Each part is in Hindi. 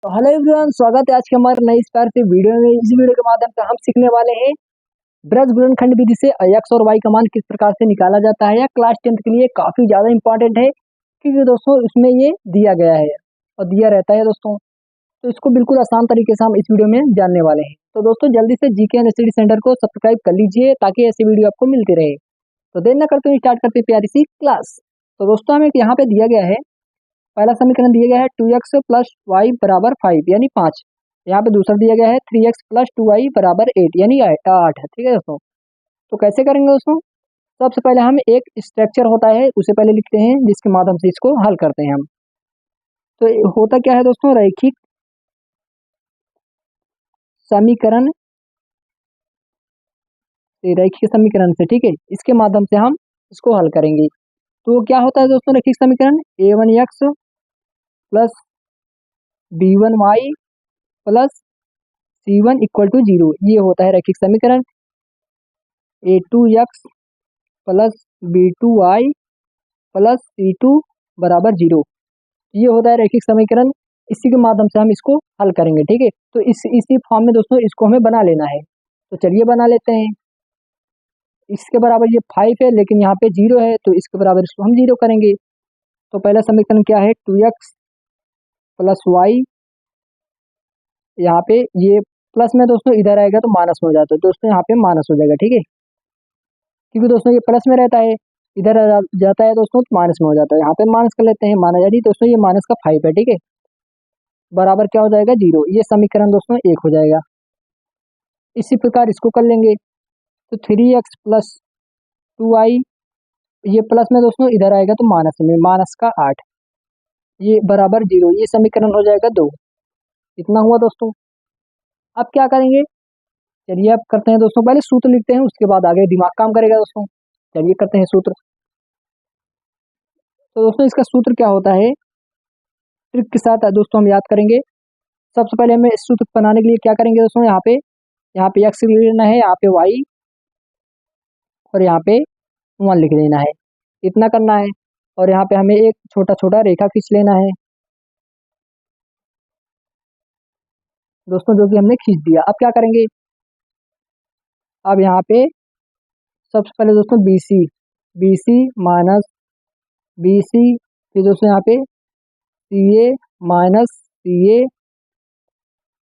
तो हेलो एवरीवन, स्वागत है आज के हमारे नई इस प्यार से वीडियो में। इस वीडियो के माध्यम से हम सीखने वाले हैं ब्रज गुणनखंड विधि से एक्स और वाई का मान किस प्रकार से निकाला जाता है। या क्लास 10th के लिए काफी ज्यादा इंपॉर्टेंट है, क्योंकि दोस्तों इसमें ये दिया गया है और दिया रहता है दोस्तों। तो इसको बिल्कुल आसान तरीके से हम इस वीडियो में जानने वाले हैं। तो दोस्तों जल्दी से जीके एंड स्टडी सेंटर को सब्सक्राइब कर लीजिए ताकि ऐसी वीडियो आपको मिलती रहे। तो देर न करते हुए स्टार्ट करते हैं प्यारी सी क्लास। तो दोस्तों हमें यहाँ पे दिया गया है, पहला समीकरण दिया गया है 2x प्लस वाई बराबर 5 यानी 5। यहाँ पे दूसरा दिया गया है 3x प्लस 2y बराबर 8 यानी 8 है। ठीक है दोस्तों, तो कैसे करेंगे दोस्तों? सबसे पहले हम एक स्ट्रक्चर होता है उसे पहले लिखते हैं, जिसके माध्यम से इसको हल करते हैं हम। तो होता क्या है दोस्तों, रैखिक समीकरण, रैखिक समीकरण से, ठीक है, इसके माध्यम से हम इसको हल करेंगे। तो क्या होता है दोस्तों रैखिक समीकरण, a1x plus b1y plus c1 equal to 0, ये होता है रैखिक समीकरण। a2x plus b2y plus c2 बराबर 0, ये होता है रैखिक समीकरण। इसी के माध्यम से हम इसको हल करेंगे। ठीक है, तो इसी फॉर्म में दोस्तों इसको हमें बना लेना है। तो चलिए बना लेते हैं। इसके बराबर ये 5 है, लेकिन यहाँ पे 0 है, तो इसके बराबर इसको हम 0 करेंगे। तो पहला समीकरण क्या है, 2x प्लस वाई, यहाँ पे ये प्लस में दोस्तों इधर आएगा तो माइनस में हो जाता है, दोस्तों यहाँ पे माइनस हो जाएगा। ठीक है, क्योंकि दोस्तों ये प्लस में रहता है, इधर जाता है दोस्तों तो माइनस में हो जाता है। यहाँ पे माइनस कर लेते हैं, माइनस यानी दोस्तों ये माइनस का 5 है। ठीक है, बराबर क्या हो जाएगा 0, ये समीकरण दोस्तों 1 हो जाएगा। इसी प्रकार इसको कर लेंगे, तो 3x प्लस 2y, ये प्लस में दोस्तों इधर आएगा तो माइनस में, माइनस का 8, ये बराबर 0, ये समीकरण हो जाएगा 2। इतना हुआ दोस्तों। अब क्या करेंगे, चलिए अब करते हैं दोस्तों, पहले सूत्र लिखते हैं, उसके बाद आगे दिमाग काम करेगा दोस्तों। चलिए करते हैं सूत्र। तो दोस्तों इसका सूत्र क्या होता है, ट्रिक के साथ दोस्तों हम याद करेंगे। सबसे पहले हमें इस सूत्र बनाने के लिए क्या करेंगे दोस्तों, यहाँ पे x लिख लेना है, यहाँ पे y और यहाँ पे 1 लिख देना है, इतना करना है। और यहाँ पे हमें एक छोटा छोटा रेखा खींच लेना है दोस्तों, जो कि हमने खींच दिया। अब क्या करेंगे, अब यहाँ पे सबसे पहले दोस्तों BC, BC माइनस BC, फिर दोस्तों यहाँ पे CA माइनस CA,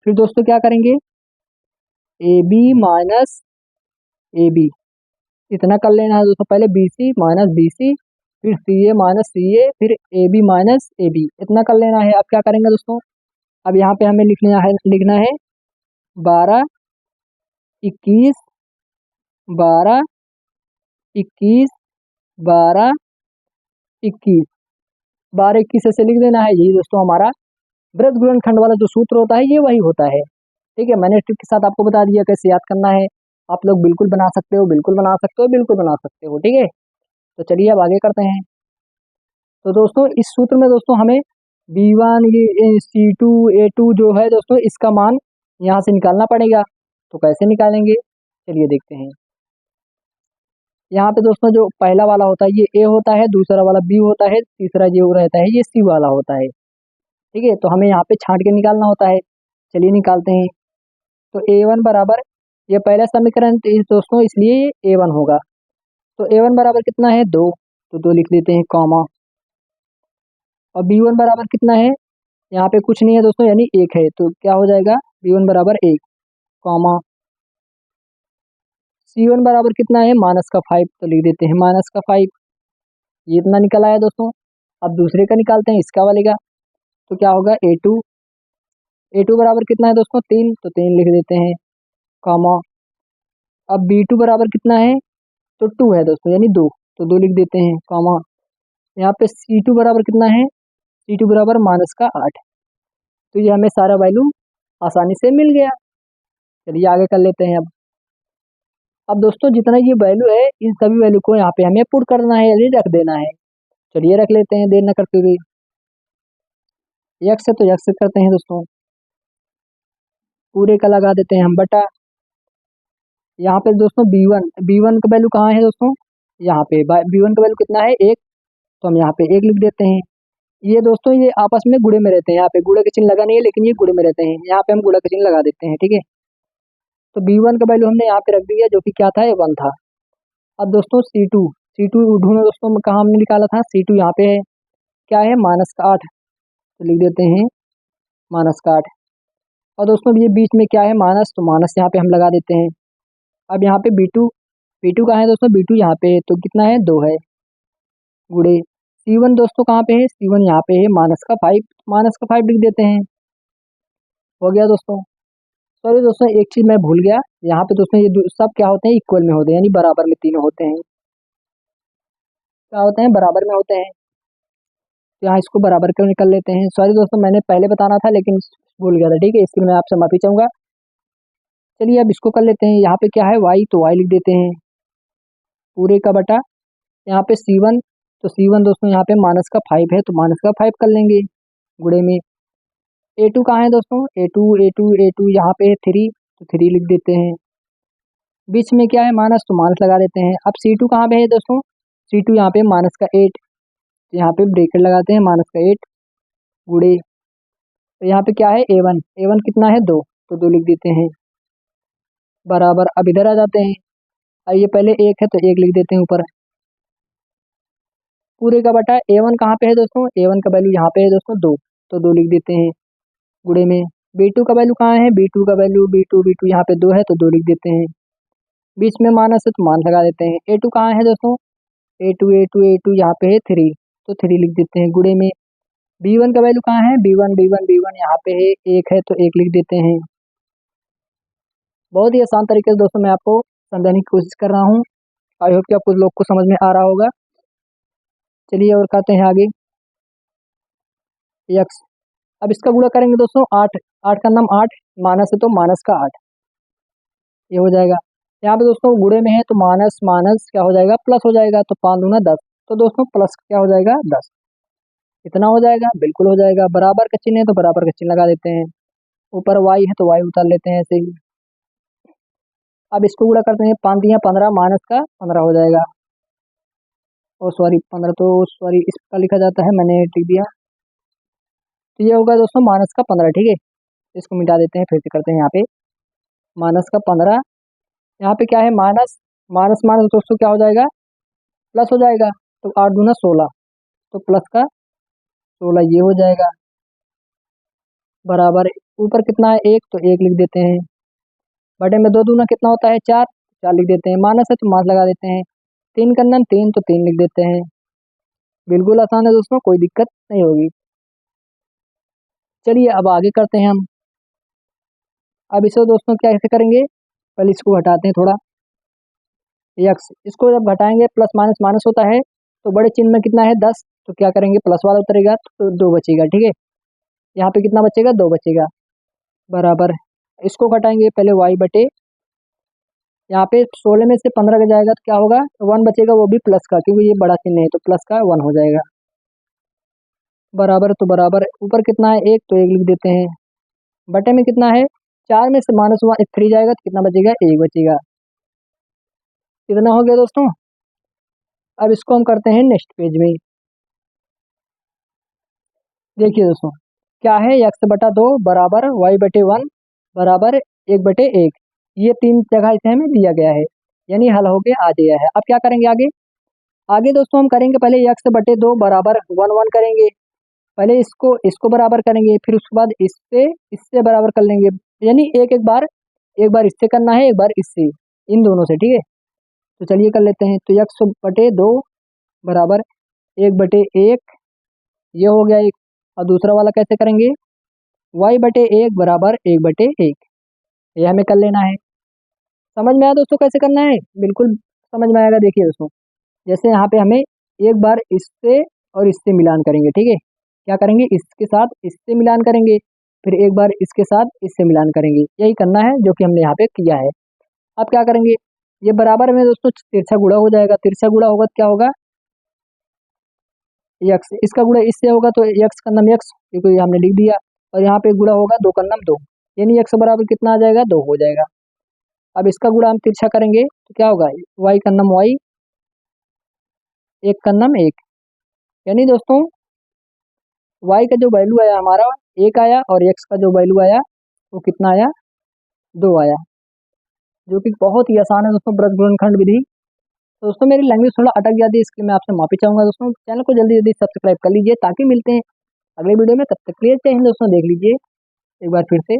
फिर दोस्तों क्या करेंगे AB माइनस AB, इतना कर लेना है दोस्तों। पहले BC माइनस BC, फिर CA माइनस CA, फिर AB माइनस AB, इतना कर लेना है। अब क्या करेंगे दोस्तों, अब यहाँ पे हमें लिखना है 12 21 12 21 12 21, 12 21 ऐसे लिख देना है। यही दोस्तों हमारा ब्रज गुणनखंड वाला जो सूत्र होता है, ये वही होता है। ठीक है, मैंने ट्रिक के साथ आपको बता दिया कैसे याद करना है। आप लोग बिल्कुल बना सकते हो, बिल्कुल बना सकते हो, बिल्कुल बना सकते हो। ठीक है, तो चलिए अब आगे करते हैं। तो दोस्तों इस सूत्र में दोस्तों हमें B1 ये C2 A2 जो है दोस्तों, इसका मान यहाँ से निकालना पड़ेगा। तो कैसे निकालेंगे, चलिए देखते हैं। यहाँ पे दोस्तों जो पहला वाला होता है ये A होता है, दूसरा वाला B होता है, तीसरा जो रहता है ये C वाला होता है। ठीक है, तो हमें यहाँ पे छांट के निकालना होता है। चलिए निकालते हैं। तो A1 बराबर, ये पहला समीकरण दोस्तों, इसलिए ये A1 होगा। तो A1 बराबर कितना है 2, तो 2 लिख लेते हैं कॉमा। और B1 बराबर कितना है, यहाँ पे कुछ नहीं है दोस्तों, यानी 1 है, तो क्या हो जाएगा B1 बराबर 1 कॉमा। C1 बराबर कितना है माइनस का 5, तो लिख देते हैं माइनस का 5, ये इतना निकल आया दोस्तों। अब दूसरे का निकालते हैं, इसका वाले का। तो क्या होगा A2, A2 बराबर कितना है दोस्तों 3, तो 3 लिख देते हैं कॉमा। अब B2 बराबर कितना है, तो 2 है दोस्तों, यानी 2, तो 2 लिख देते हैं कॉमा। यहाँ पे C2 बराबर कितना है, C2 बराबर माइनस का 8, तो ये हमें सारा वैल्यू आसानी से मिल गया। चलिए आगे कर लेते हैं। अब दोस्तों जितना ये वैल्यू है, इन सभी वैल्यू को यहाँ पे हमें पुट करना है, यानी रख देना है। चलिए रख लेते हैं, देर न करते हुए। x है तो x से करते हैं दोस्तों, पूरे का लगा देते हैं हम बटा। यहाँ पे दोस्तों B1 का वैल्यू कहाँ है दोस्तों, यहाँ पे B1 का वैल्यू कितना है 1, तो हम यहाँ पे 1 लिख देते हैं। ये दोस्तों ये आपस में गुणे में रहते हैं, यहाँ पे गुणे का चिन्ह लगा नहीं है लेकिन ये गुणे में रहते हैं, यहाँ पे हम गुणा का चिन्ह लगा देते हैं, ठीक है। तो B1 का वैल्यू हमने यहाँ पे रख दिया जो कि क्या था, 1 था। अब दोस्तों C2 ढूंढो दोस्तों, कहाँ हमने निकाला था, C2 यहाँ पे है, क्या है, -8, तो लिख देते हैं -8। और दोस्तों ये बीच में क्या है, माइनस, तो माइनस यहाँ पे हम लगा देते हैं। अब यहाँ पे B2 कहाँ है दोस्तों, B2 यहाँ पे है, तो कितना है, 2 है, गुड़े C1 दोस्तों कहाँ पे है, C1 यहाँ पे है, -5 लिख देते हैं, हो गया दोस्तों। सॉरी दोस्तों एक चीज़ मैं भूल गया, यहाँ पे दोस्तों ये सब क्या होते हैं, इक्वल में होते हैं, यानी बराबर में तीनों होते हैं, क्या होते हैं, बराबर में होते हैं। तो यहाँ इसको बराबर क्यों निकल लेते हैं, सॉरी दोस्तों मैंने पहले बताना था लेकिन भूल गया था, ठीक है, इसके लिए मैं आपसे माफ़ी चाहूँगा। चलिए अब इसको कर लेते हैं, यहाँ पे क्या है, y, तो y लिख देते हैं पूरे का बटा, यहाँ पे C1, तो C1 दोस्तों यहाँ पे -5 है, तो -5 कर लेंगे गुणे में। A2 कहाँ है दोस्तों, A2 यहाँ पे है 3, तो 3 लिख देते हैं, बीच में क्या है, माइनस, तो माइनस लगा देते हैं। अब C2 कहाँ पे है दोस्तों, C2 यहाँ पे -8, तो यहाँ पे ब्रेकेट लगाते हैं, -8 गुणे, तो यहाँ पे क्या है, A1 कितना है, 2, तो 2 लिख देते हैं बराबर। अब इधर आ जाते हैं, अब ये पहले 1 है तो 1 लिख देते हैं ऊपर, पूरे का बटा A1 कहाँ पे है दोस्तों, A1 का वैल्यू यहाँ पे है दोस्तों 2, तो 2 लिख देते हैं गुणे में। B2 का वैल्यू कहाँ है, B2 का वैल्यू B2 यहाँ पे 2 है, तो 2 लिख देते हैं, बीच में माइनस है तो माइनस लगा देते हैं। A2 कहाँ है दोस्तों, A2 यहाँ पे है 3, तो 3 लिख देते हैं गुणे में। B1 का वैल्यू कहाँ है, B1 यहाँ पे है 1 है, तो 1 लिख देते हैं। बहुत ही आसान तरीके से दोस्तों मैं आपको समझाने की कोशिश कर रहा हूँ, आई होप कि आप कुछ लोग को समझ में आ रहा होगा। चलिए और करते हैं आगे, यक्स, अब इसका गुणा करेंगे दोस्तों 8 का नाम 8, माइनस है तो माइनस का 8, ये हो जाएगा। यहाँ पे दोस्तों गुणे में है तो माइनस माइनस क्या हो जाएगा, प्लस हो जाएगा, तो 5 दूना 10, तो दोस्तों प्लस क्या हो जाएगा, 10, इतना हो जाएगा, बिल्कुल हो जाएगा। बराबर का चिन्ह है तो बराबर का चिन्ह लगा देते हैं, ऊपर वाई है तो वाई उतार लेते हैं ऐसे ही। अब इसको गुणा करते हैं, 5 दिया 15, माइनस का 15 हो जाएगा, ओ सॉरी 15 तो सॉरी इसका लिखा जाता है, मैंने लिख दिया, तो ये होगा दोस्तों -15, ठीक है। इसको मिटा देते हैं, फिर से करते हैं यहाँ पे -15, यहाँ पे क्या है, माइनस माइनस माइनस दोस्तों क्या हो जाएगा, प्लस हो जाएगा, तो 8 दूना 16, तो प्लस का 16 ये हो जाएगा बराबर, ऊपर कितना है 1, तो 1 लिख देते हैं, बटे में 2 दूना कितना होता है 4, 4 लिख देते हैं, माइनस है तो माइनस लगा देते हैं, 3 का नन 3, तो 3 लिख देते हैं, बिल्कुल आसान है दोस्तों, कोई दिक्कत नहीं होगी। चलिए अब आगे करते हैं हम, अब इसे दोस्तों क्या ऐसे करेंगे, पहले इसको हटाते हैं थोड़ा, यक्स, इसको जब घटाएंगे प्लस माइनस माइनस होता है, तो बड़े चिन्ह में कितना है 10, तो क्या करेंगे, प्लस वाला उतरेगा तो 2 बचेगा, ठीक है। यहाँ पे कितना बचेगा, 2 बचेगा बराबर, इसको घटाएंगे पहले y बटे, यहाँ पे 16 में से 15 का जाएगा तो क्या होगा, 1 बचेगा, वो भी प्लस का, क्योंकि ये बड़ा चिन्ह है तो प्लस का 1 हो जाएगा बराबर, तो बराबर ऊपर कितना है 1, तो 1 लिख देते हैं, बटे में कितना है 4 में से -3 जाएगा तो कितना बचेगा, 1 बचेगा, कितना हो गया दोस्तों। अब इसको हम करते हैं नेक्स्ट पेज में, देखिए दोस्तों क्या है, x बटा 2 बराबर y बटे 1 बराबर 1 बटे 1, ये 3 जगह इसे हमें दिया गया है, यानी हल होके आ गया है। अब क्या करेंगे आगे, आगे दोस्तों हम करेंगे पहले x बटे 2 बराबर 1 1 करेंगे, पहले इसको बराबर करेंगे, फिर उसके बाद इससे बराबर कर लेंगे, यानी एक बार इससे करना है, एक बार इससे, इन दोनों से, ठीक है। तो चलिए कर लेते हैं, तो x बटे 2 बराबर 1 बटे 1, ये हो गया एक, और दूसरा वाला कैसे करेंगे, y बटे 1 बराबर 1 बटे 1, ये हमें कर लेना है। समझ में आया दोस्तों कैसे करना है, बिल्कुल समझ में आएगा। देखिए दोस्तों जैसे यहाँ पे हमें एक बार इससे और इससे मिलान करेंगे, ठीक है, क्या करेंगे, इसके साथ इससे मिलान करेंगे, फिर एक बार इसके साथ इससे मिलान करेंगे, यही करना है जो कि हमने यहाँ पे किया है। अब क्या करेंगे, ये बराबर में दोस्तों तिरछा गुणा हो जाएगा, तिरछा गुणा होगा तो क्या होगा, यक्स, इसका गुणा इससे होगा तो यक्स का नाम यक्स, क्योंकि हमने लिख दिया, और यहाँ पे गुणा होगा 2 का नाम 2, यानी यक्स बराबर कितना आ जाएगा, 2 हो जाएगा। अब इसका गुणा हम तिरछा करेंगे तो क्या होगा, वाई का नाम वाई, 1 का नाम 1, यानी दोस्तों वाई का जो वैल्यू आया हमारा 1 आया और एक्स का जो वैल्यू आया वो कितना आया 2 आया, जो कि बहुत ही आसान है दोस्तों वृत्त गुणनखंड विधि। तो दोस्तों मेरी लैंग्वेज थोड़ा अटक जाती है, इसके लिए मैं आपसे माफी चाहूंगा दोस्तों। चैनल को जल्दी जल्दी सब्सक्राइब कर लीजिए ताकि मिलते हैं अगले वीडियो में, तब तक के लिए जय हिंद दोस्तों। देख लीजिए एक बार फिर से।